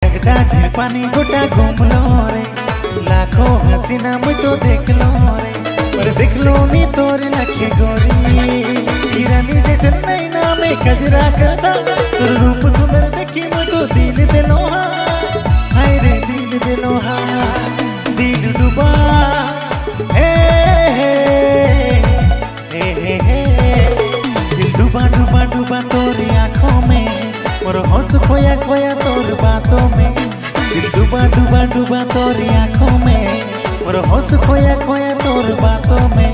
लगता झील पानी गोटा घूमलो रे लाखों हसीना मुझ तो देख लो रे पर देख लो नी तोरे लखे गोरी हिरानी जैसे नैना में कजरा करता तोर रूप सुंदर देखी मुझ तो दिल दिलो हाय रे दिल दिलो दिल डूबा हे दिल डूबा डूबा डूबा तोरी आँखों में मोर होश खोया खोया तोर बातों में दिल डूबा डूबा डूबा तोरी आँखों में मोर होश खोया खोया तोर बातों में।